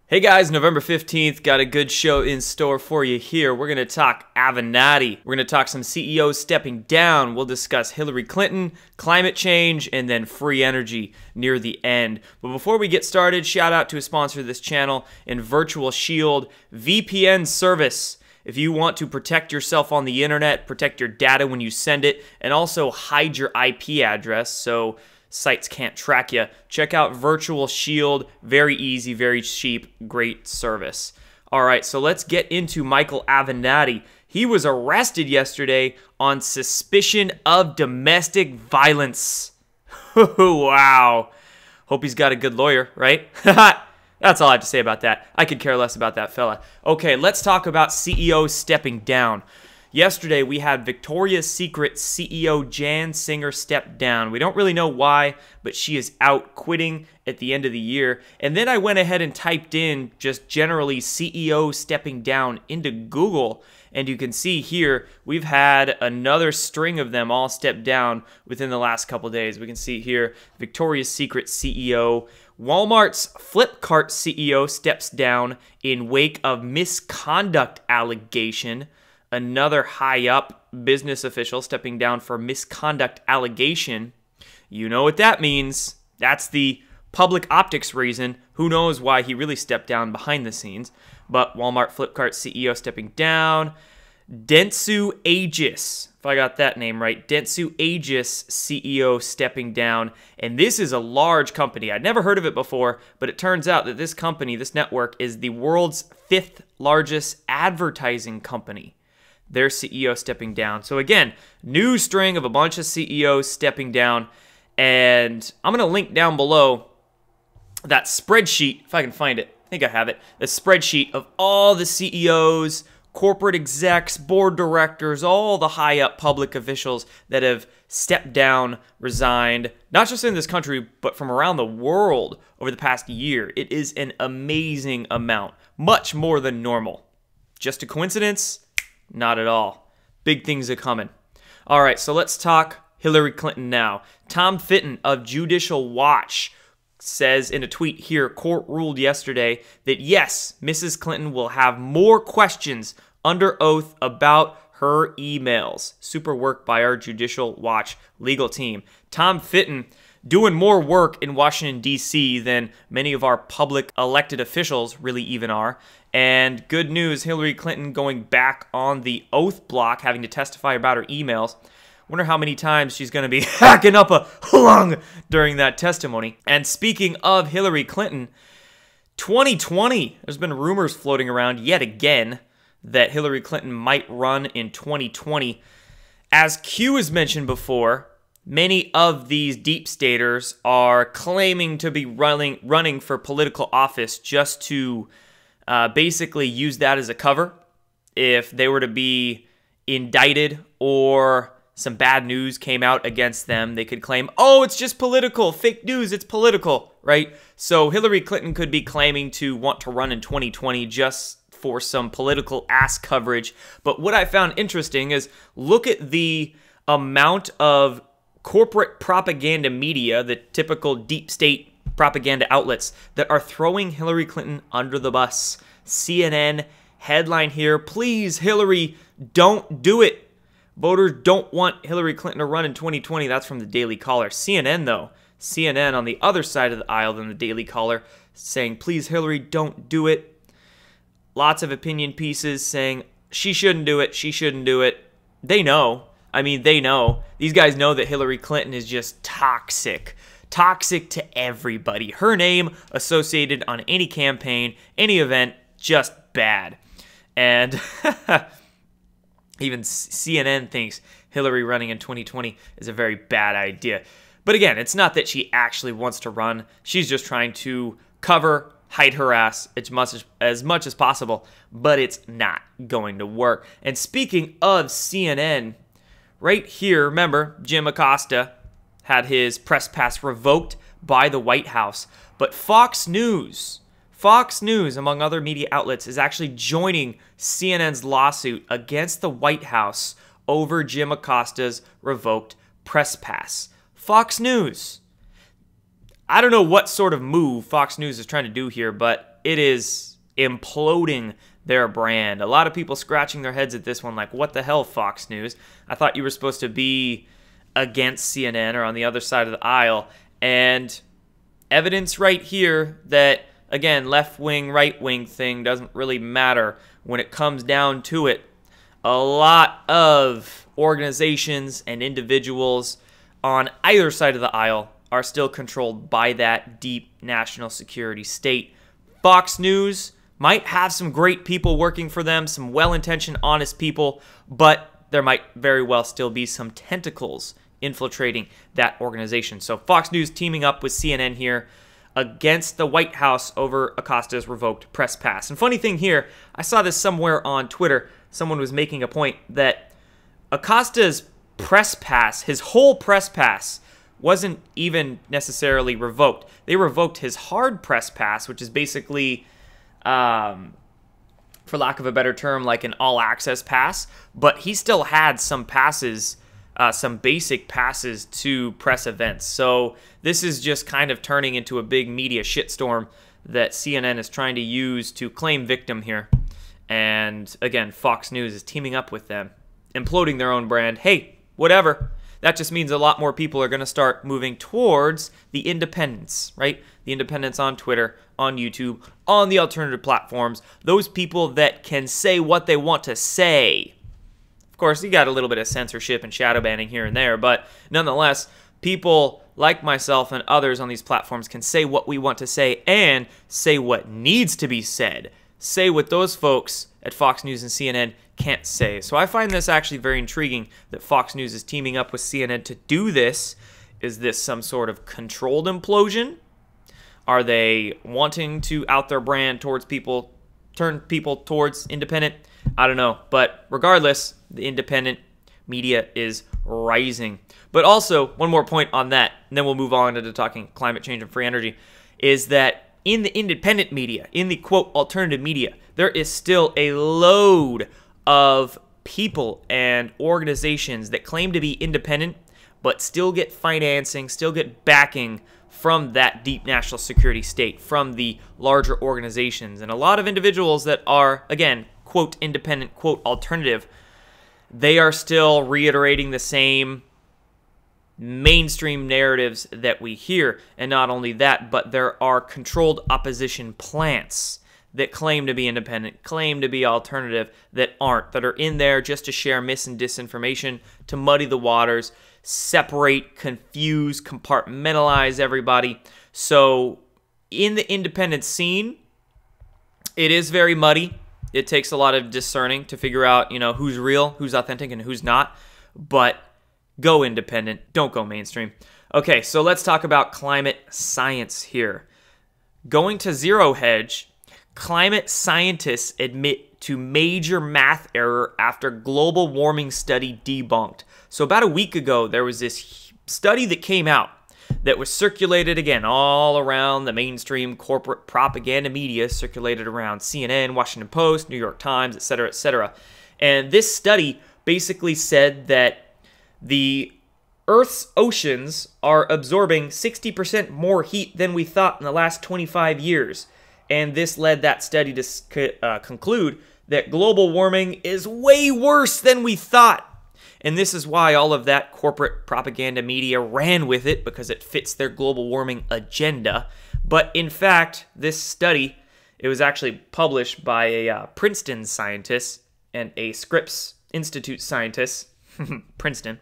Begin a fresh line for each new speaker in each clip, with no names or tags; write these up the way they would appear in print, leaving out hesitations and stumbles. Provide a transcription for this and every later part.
Hey guys, November 15th, got a good show in store for you here. We're going to talk Avenatti. We're going to talk some CEOs stepping down. We'll discuss Hillary Clinton, climate change, and then free energy near the end. But before we get started, shout out to a sponsor of this channel in Virtual Shield VPN service. If you want to protect yourself on the internet, protect your data when you send it, and also hide your IP address so sites can't track you, check out Virtual Shield. Very easy, very cheap, great service. All right, so let's get into Michael Avenatti. He was arrested yesterday on suspicion of domestic violence. Wow. Hope he's got a good lawyer, right? That's all I have to say about that. I could care less about that fella. Okay, let's talk about CEOs stepping down. Yesterday, we had Victoria's Secret CEO Jan Singer step down. We don't really know why, but she is out quitting at the end of the year. And then I went ahead and typed in just generally CEO stepping down into Google. And you can see here, we've had another string of them all step down within the last couple days. We can see here, Victoria's Secret CEO. Walmart's Flipkart CEO steps down in wake of misconduct allegation. Another high-up business official stepping down for misconduct allegation. You know what that means. That's the public optics reason. Who knows why he really stepped down behind the scenes. But Walmart Flipkart CEO stepping down. Dentsu Aegis, if I got that name right. Dentsu Aegis CEO stepping down. And this is a large company. I'd never heard of it before, but it turns out that this company, this network, is the world's 5th largest advertising company. Their CEO stepping down. So again, new string of a bunch of CEOs stepping down. And I'm going to link down below that spreadsheet, if I can find it. I think I have it. The spreadsheet of all the CEOs, corporate execs, board directors, all the high-up public officials that have stepped down, resigned, not just in this country, but from around the world over the past year. It is an amazing amount, much more than normal. Just a coincidence? Not at all. Big things are coming. All right, so let's talk Hillary Clinton now. Tom Fitton of Judicial Watch says in a tweet here, court ruled yesterday that yes, Mrs. Clinton will have more questions under oath about her emails. Super work by our Judicial Watch legal team. Tom Fitton doing more work in Washington, D.C. than many of our public elected officials really even are. And good news, Hillary Clinton going back on the oath block, having to testify about her emails. Wonder how many times she's going to be hacking up a lung during that testimony. And speaking of Hillary Clinton, 2020, there's been rumors floating around yet again that Hillary Clinton might run in 2020. As Q has mentioned before, many of these deep staters are claiming to be running for political office just to basically use that as a cover. If they were to be indicted or some bad news came out against them, they could claim, oh, it's just political, fake news, it's political, right? So Hillary Clinton could be claiming to want to run in 2020 just for some political ass coverage. But what I found interesting is look at the amount of corporate propaganda media, the typical deep state propaganda outlets that are throwing Hillary Clinton under the bus. CNN headline here, please Hillary, don't do it. Voters don't want Hillary Clinton to run in 2020. That's from the Daily Caller. CNN though, CNN on the other side of the aisle than the Daily Caller saying, please Hillary, don't do it. Lots of opinion pieces saying she shouldn't do it, she shouldn't do it. They know. I mean, they know. These guys know that Hillary Clinton is just toxic. Toxic to everybody. Her name associated on any campaign, any event, just bad. And even CNN thinks Hillary running in 2020 is a very bad idea. But again, it's not that she actually wants to run. She's just trying to cover, hide her ass as much as possible. But it's not going to work. And speaking of CNN, right here, remember, Jim Acosta had his press pass revoked by the White House. But Fox News, among other media outlets, is actually joining CNN's lawsuit against the White House over Jim Acosta's revoked press pass. Fox News. I don't know what sort of move Fox News is trying to do here, but it is imploding their brand. A lot of people scratching their heads at this one like, what the hell, Fox News? I thought you were supposed to be against CNN or on the other side of the aisle. And evidence right here that, again, left-wing, right-wing thing doesn't really matter. When it comes down to it, a lot of organizations and individuals on either side of the aisle are still controlled by that deep national security state. Fox News might have some great people working for them, some well-intentioned, honest people, but there might very well still be some tentacles infiltrating that organization. So Fox News teaming up with CNN here against the White House over Acosta's revoked press pass. And funny thing here, I saw this somewhere on Twitter. Someone was making a point that Acosta's press pass, his whole press pass, wasn't even necessarily revoked. They revoked his hard press pass, which is basically, for lack of a better term, like an all-access pass. But he still had some passes, some basic passes to press events. So this is just kind of turning into a big media shitstorm that CNN is trying to use to claim victim here. And again, Fox News is teaming up with them, imploding their own brand. Hey, whatever. That just means a lot more people are going to start moving towards the independents, right? The independents on Twitter, on YouTube, on the alternative platforms. Those people that can say what they want to say. Of course, you got a little bit of censorship and shadow banning here and there, but nonetheless, people like myself and others on these platforms can say what we want to say and say what needs to be said. Say what those folks at Fox News and CNN can't say. So I find this actually very intriguing that Fox News is teaming up with CNN to do this. Is this some sort of controlled implosion? Are they wanting to out their brand towards people, turn people towards independent? I don't know. But regardless, the independent media is rising. But also, one more point on that, and then we'll move on into talking climate change and free energy, is that in the independent media, in the, quote, alternative media, there is still a load of people and organizations that claim to be independent, but still get financing, still get backing from that deep national security state, from the larger organizations. And a lot of individuals that are, again, quote, independent, quote, alternative, they are still reiterating the same mainstream narratives that we hear. And not only that, but there are controlled opposition plants that claim to be independent, claim to be alternative, that aren't, that are in there just to share mis and disinformation, to muddy the waters, separate, confuse, compartmentalize everybody. So in the independent scene, it is very muddy. It takes a lot of discerning to figure out, you know, who's real, who's authentic, and who's not. But go independent. Don't go mainstream. Okay, so let's talk about climate science here. Going to Zero Hedge, climate scientists admit to major math error after global warming study debunked. So about a week ago, there was this study that came out that was circulated, again, all around the mainstream corporate propaganda media, circulated around CNN, Washington Post, New York Times, etc., etc. And this study basically said that the Earth's oceans are absorbing 60% more heat than we thought in the last 25 years. And this led that study to conclude that global warming is way worse than we thought. And this is why all of that corporate propaganda media ran with it, because it fits their global warming agenda. But in fact, this study, it was actually published by a Princeton scientist and a Scripps Institute scientist, Princeton.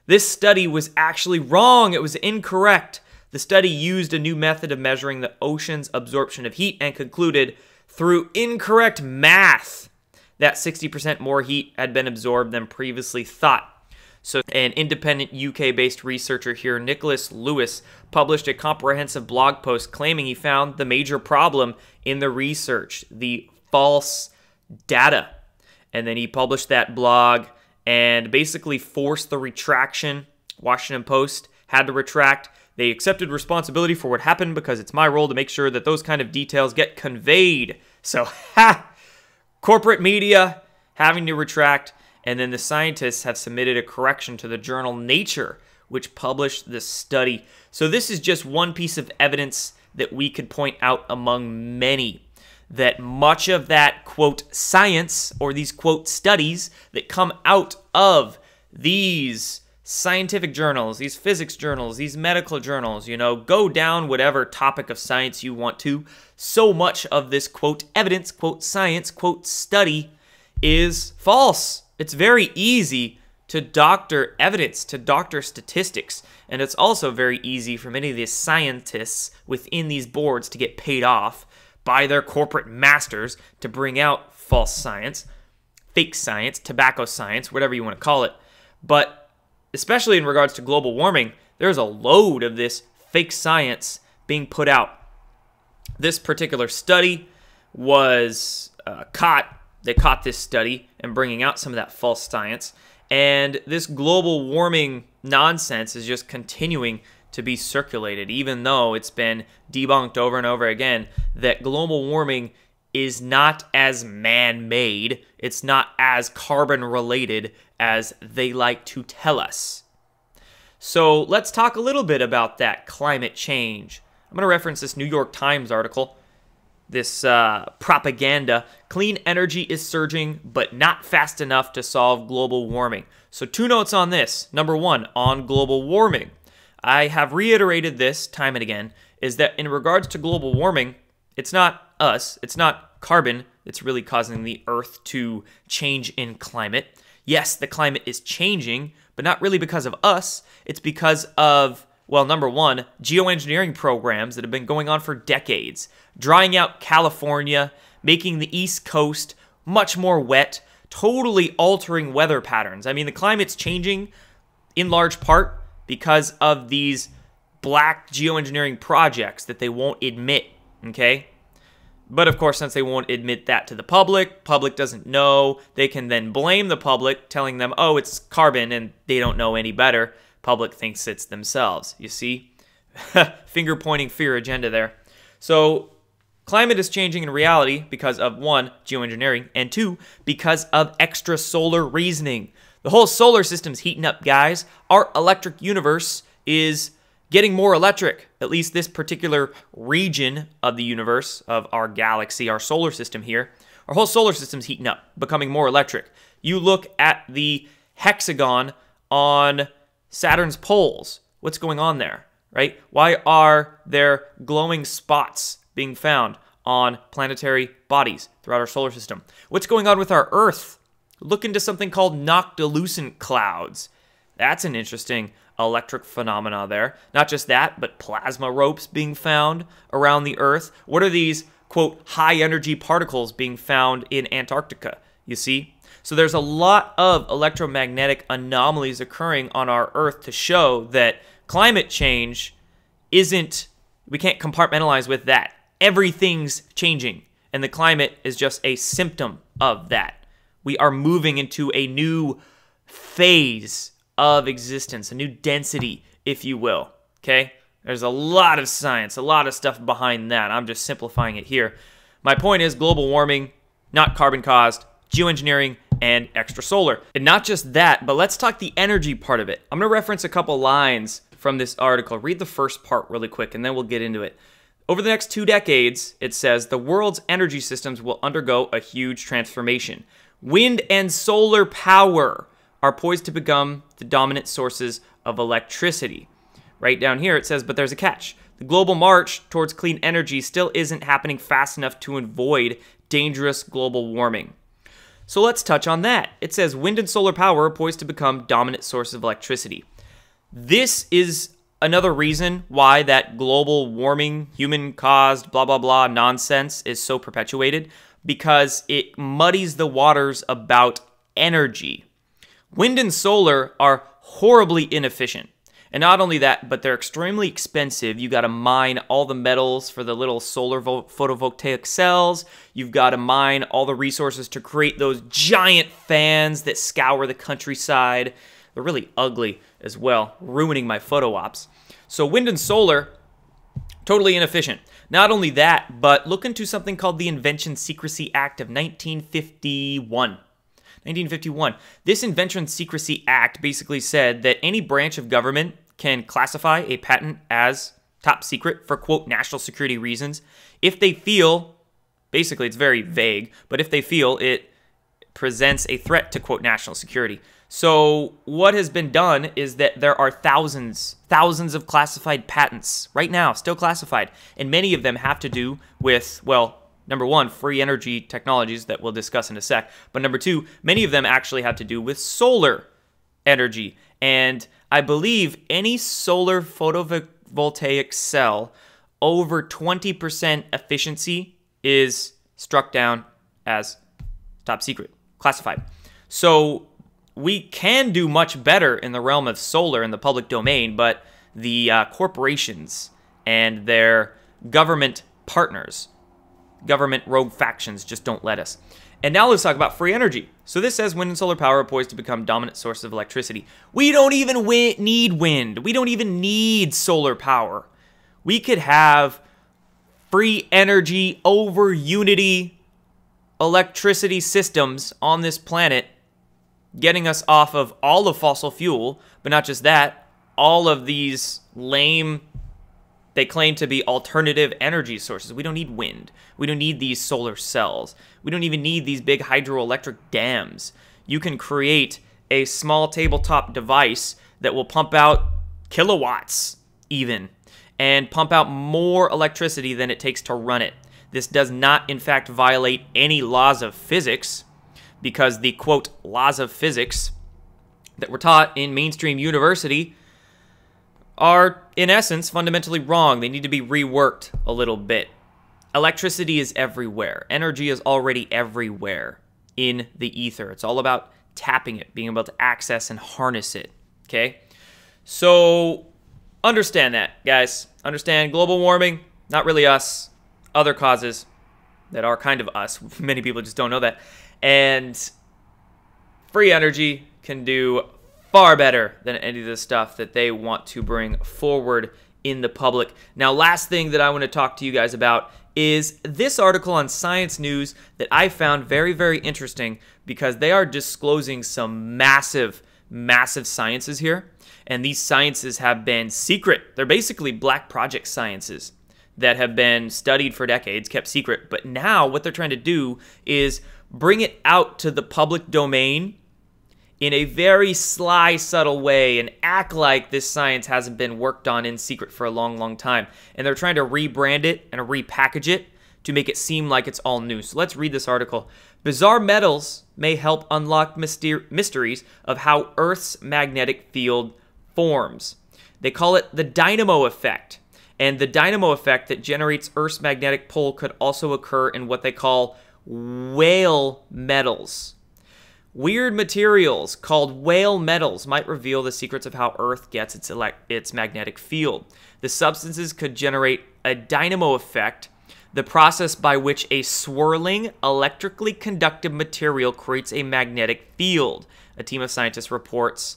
This study was actually wrong. It was incorrect. The study used a new method of measuring the ocean's absorption of heat and concluded through incorrect math that 60% more heat had been absorbed than previously thought. So an independent UK-based researcher here, Nicholas Lewis, published a comprehensive blog post claiming he found the major problem in the research, the false data. And then he published that blog and basically forced the retraction. Washington Post had to retract. They accepted responsibility for what happened because it's my role to make sure that those kind of details get conveyed. So, corporate media having to retract, and then the scientists have submitted a correction to the journal Nature, which published this study. So this is just one piece of evidence that we could point out among many, that much of that, quote, science, or these, quote, studies that come out of these scientific journals, these physics journals, these medical journals, go down whatever topic of science you want to, so much of this, quote, evidence, quote, science, quote, study is false. It's very easy to doctor evidence, to doctor statistics, and it's also very easy for many of these scientists within these boards to get paid off by their corporate masters to bring out false science, fake science, tobacco science, whatever you want to call it. But especially in regards to global warming, there's a load of this fake science being put out. This particular study was caught. They caught this study and bringing out some of that false science. And this global warming nonsense is just continuing to be circulated, even though it's been debunked over and over again that global warming is not as man-made, it's not as carbon-related as they like to tell us. So let's talk a little bit about that climate change. I'm going to reference this New York Times article, this propaganda. Clean energy is surging, but not fast enough to solve global warming. So 2 notes on this. Number 1, on global warming. I have reiterated this time and again, is that in regards to global warming, it's not us, it's not carbon that's really causing the Earth to change in climate. Yes, the climate is changing, but not really because of us. It's because of, well, number 1, geoengineering programs that have been going on for decades, drying out California, making the East Coast much more wet, totally altering weather patterns. I mean, the climate's changing in large part because of these black geoengineering projects that they won't admit, okay? But of course, since they won't admit that to the public doesn't know, they can then blame the public, telling them, oh, it's carbon, and they don't know any better. Public thinks it's themselves, you see? Finger-pointing fear agenda there. So climate is changing in reality because of 1, geoengineering, and 2, because of extrasolar reasoning. The whole solar system's heating up, guys. Our electric universe is getting more electric, at least this particular region of the universe, of our galaxy, our solar system here. Our whole solar system's heating up, becoming more electric. You look at the hexagon on Saturn's poles. What's going on there, right? Why are there glowing spots being found on planetary bodies throughout our solar system? What's going on with our Earth? Look into something called noctilucent clouds. That's an interesting electric phenomena there. Not just that, but plasma ropes being found around the Earth. What are these, quote, high-energy particles being found in Antarctica? You see? So there's a lot of electromagnetic anomalies occurring on our Earth to show that climate change isn't, we can't compartmentalize with that. Everything's changing, and the climate is just a symptom of that. We are moving into a new phase of existence, a new density, if you will, okay? There's a lot of science, a lot of stuff behind that. I'm just simplifying it here. My point is global warming, not carbon-caused, geoengineering, and extrasolar. And not just that, but let's talk the energy part of it. I'm going to reference a couple lines from this article. Read the first part really quick, and then we'll get into it. Over the next 2 decades, it says, the world's energy systems will undergo a huge transformation. Wind and solar power are poised to become the dominant sources of electricity. Right down here it says, but there's a catch. The global march towards clean energy still isn't happening fast enough to avoid dangerous global warming. So let's touch on that. It says wind and solar power are poised to become dominant sources of electricity. This is another reason why that global warming, human-caused, blah, blah, blah nonsense is so perpetuated, because it muddies the waters about energy. Wind and solar are horribly inefficient. And not only that, but they're extremely expensive. You got to mine all the metals for the little solar photovoltaic cells. You've got to mine all the resources to create those giant fans that scour the countryside. They're really ugly as well, ruining my photo ops. So wind and solar, totally inefficient. Not only that, but look into something called the Invention Secrecy Act of 1951. 1951. This Invention Secrecy Act basically said that any branch of government can classify a patent as top secret for, quote, national security reasons, if they feel, basically it's very vague, but if they feel it presents a threat to, quote, national security. So what has been done is that there are thousands of classified patents right now, still classified, and many of them have to do with, well, number one, free energy technologies that we'll discuss in a sec, but number two, many of them actually have to do with solar energy. And I believe any solar photovoltaic cell over 20% efficiency is struck down as top secret, classified. So we can do much better in the realm of solar in the public domain, but the corporations and their government partners, government rogue factions, just don't let us. And now let's talk about free energy. So this says wind and solar power are poised to become dominant sources of electricity. We don't even need wind. We don't even need solar power. We could have free energy over unity electricity systems on this planet, getting us off of all of fossil fuel, but not just that, all of these lame, they claim to be alternative energy sources. We don't need wind. We don't need these solar cells. We don't even need these big hydroelectric dams. You can create a small tabletop device that will pump out kilowatts even, and pump out more electricity than it takes to run it. This does not, in fact, violate any laws of physics, because the, quote, laws of physics that were taught in mainstream university are, in essence, fundamentally wrong. They need to be reworked a little bit. Electricity is everywhere. Energy is already everywhere in the ether. It's all about tapping it, being able to access and harness it, okay? So understand that, guys. Understand global warming, not really us, other causes that are kind of us. Many people just don't know that. And free energy can do far better than any of the stuff that they want to bring forward in the public. Now, last thing that I want to talk to you guys about is this article on Science News that I found very, very interesting, because they are disclosing some massive sciences here. And these sciences have been secret. They're basically black project sciences that have been studied for decades, kept secret. But now what they're trying to do is bring it out to the public domain in a very sly, subtle way, and act like this science hasn't been worked on in secret for a long, long time. And they're trying to rebrand it and repackage it to make it seem like it's all new. So let's read this article. Bizarre metals may help unlock mysteries of how Earth's magnetic field forms. They call it the dynamo effect. And the dynamo effect that generates Earth's magnetic pole could also occur in what they call whale metals. Weird materials called whale metals might reveal the secrets of how Earth gets its magnetic field. The substances could generate a dynamo effect, the process by which a swirling, electrically conductive material creates a magnetic field, a team of scientists reports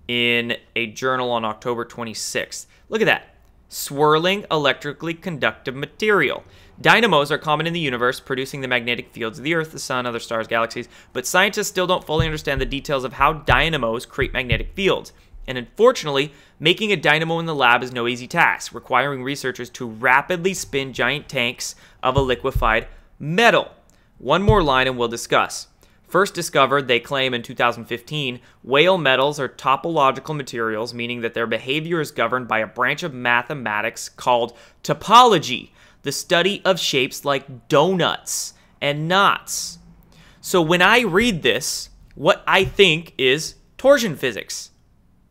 in a journal on October 26th. Look at that. Swirling, electrically conductive material. Dynamos are common in the universe, producing the magnetic fields of the Earth, the Sun, other stars, galaxies, but scientists still don't fully understand the details of how dynamos create magnetic fields. And unfortunately, making a dynamo in the lab is no easy task, requiring researchers to rapidly spin giant tanks of a liquefied metal. One more line and we'll discuss. First discovered, they claim in 2015, whale metals are topological materials, meaning that their behavior is governed by a branch of mathematics called topology, the study of shapes like donuts and knots. So when I read this, what I think is torsion physics.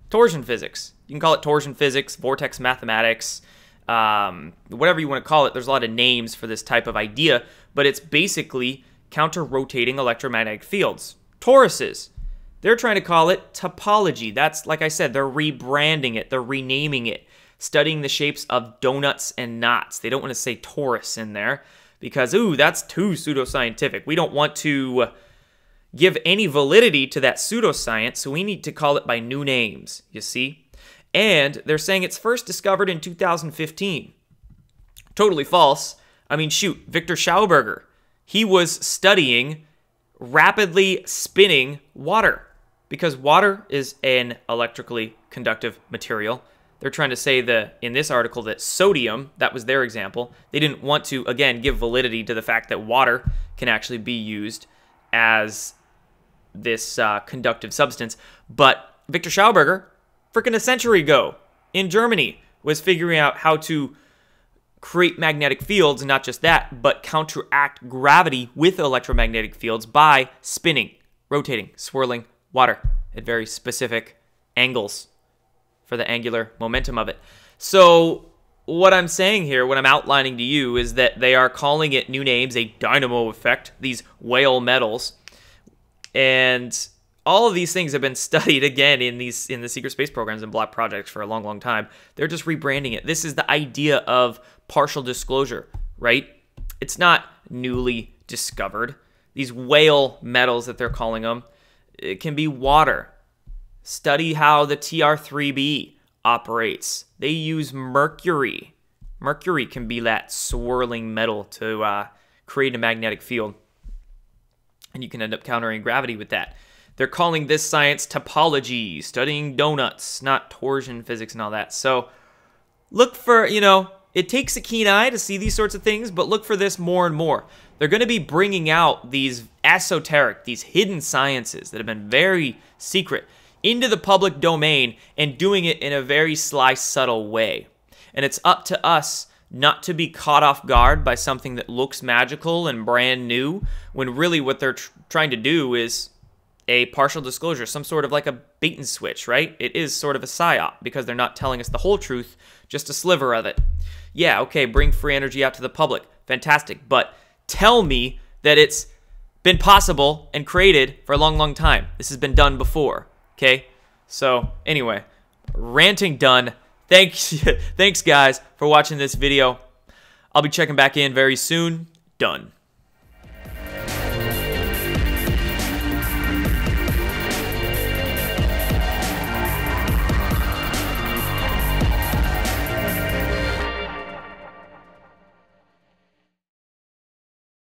Torsion physics. You can call it torsion physics, vortex mathematics, whatever you want to call it. There's a lot of names for this type of idea, but it's basically counter-rotating electromagnetic fields. Toruses. They're trying to call it topology. That's, like I said, they're rebranding it. They're renaming it. Studying the shapes of donuts and knots. They don't want to say torus in there because, ooh, that's too pseudoscientific. We don't want to give any validity to that pseudoscience, so we need to call it by new names, you see? And they're saying it's first discovered in 2015. Totally false. I mean, shoot, Victor Schauberger. He was studying rapidly spinning water because water is an electrically conductive material. They're trying to say that in this article that sodium, that was their example, they didn't want to, again, give validity to the fact that water can actually be used as this conductive substance. But Victor Schauberger, freaking a century ago in Germany, was figuring out how to create magnetic fields, and not just that, but counteract gravity with electromagnetic fields by spinning, rotating, swirling water at very specific angles for the angular momentum of it. So what I'm saying here, what I'm outlining to you, is that they are calling it new names, a dynamo effect, these whale metals. And all of these things have been studied, again, in the secret space programs and block projects for a long, long time. They're just rebranding it. This is the idea of partial disclosure, right? It's not newly discovered. These whale metals that they're calling them, it can be water. Study how the TR3B operates. They use mercury. Mercury can be that swirling metal to create a magnetic field. And you can end up countering gravity with that. They're calling this science topology, studying donuts, not torsion physics and all that. So look for, it takes a keen eye to see these sorts of things, but look for this more and more. They're going to be bringing out these esoteric, these hidden sciences that have been very secret into the public domain and doing it in a very sly, subtle way. And it's up to us not to be caught off guard by something that looks magical and brand new, when really what they're trying to do is a partial disclosure, some sort of like a bait and switch, right? It is sort of a psyop because they're not telling us the whole truth, just a sliver of it. Yeah, okay, bring free energy out to the public. Fantastic. But tell me that it's been possible and created for a long, long time. This has been done before, okay? So anyway, ranting done. Thanks guys for watching this video. I'll be checking back in very soon. Done.